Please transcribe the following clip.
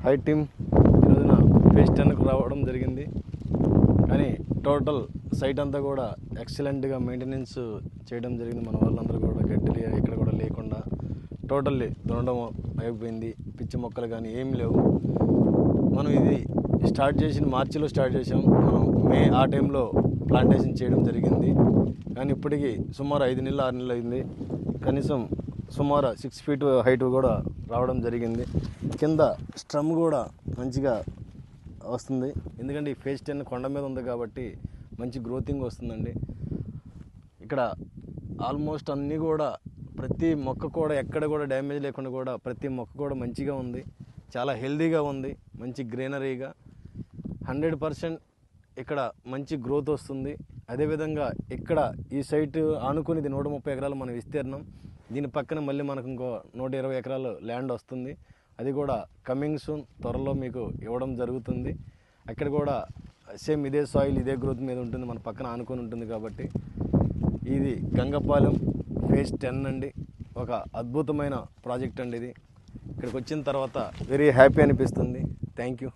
High team ఈరోజున phase 10కు రావడం జరిగింది. కానీ టోటల్ సైట్ అంతా కూడా ఎక్సలెంట్గా మెయింటెనెన్స్ చేయడం జరిగింది. మన వాళ్ళందరూ కూడా గడ్డి ఇక్కడ కూడా లేకుండా టోటల్లీ దున్నడం అయిపోయింది. పిచ్చి మొక్కలు కానీ ఏం లేవు. మనం ఇది స్టార్ట్ చేసిన మార్చిలో స్టార్ట్ చేసాం. మనం మే ఆ టైంలో ప్లాంటేషన్ చేయడం జరిగింది. కానీ ఇప్పటికీ సుమారు 5 నెలలు 6 నెలలు అయింది. కనీసం సుమారు 6 feet హైట్ కూడా రావడం జరిగింది. కింద స్ట్రమ్ కూడా మంచిగా వస్తుంది. ఎందుకంటే ఈ ఫేజ్ 10 కొండ మీద ఉంది కాబట్టి మంచి గ్రోతింగ్ వస్తుందండి. ఇక్కడ ఆల్మోస్ట్ అన్నీ కూడా ప్రతి మొక్క కూడా ఎక్కడ కూడా డ్యామేజ్ లేకుండా కూడా ప్రతి మొక్క కూడా మంచిగా ఉంది. చాలా హెల్దీగా ఉంది. మంచి గ్రీనరీగా 100% ఇక్కడ మంచి గ్రోత్ వస్తుంది. అదేవిధంగా ఇక్కడ ఈ సైట్ ఆనుకునేది 130 ఎకరాలు మన విస్తీర్ణం. దీని పక్కన మళ్ళీ మనకు ఇంకో 120 ఎకరాలు ల్యాండ్ వస్తుంది. అది కూడా కమింగ్ సూన్ త్వరలో మీకు ఇవ్వడం జరుగుతుంది. అక్కడ కూడా సేమ్ ఇదే సాయిల్ ఇదే గ్రోత్ మీద ఉంటుంది. మన పక్కన ఆనుకొని ఉంటుంది కాబట్టి ఇది గంగపాలెం ఫేజ్ 10 అండి. ఒక అద్భుతమైన ప్రాజెక్ట్ అండి ఇది. ఇక్కడికి వచ్చిన తర్వాత వెరీ హ్యాపీ అనిపిస్తుంది. Thank you.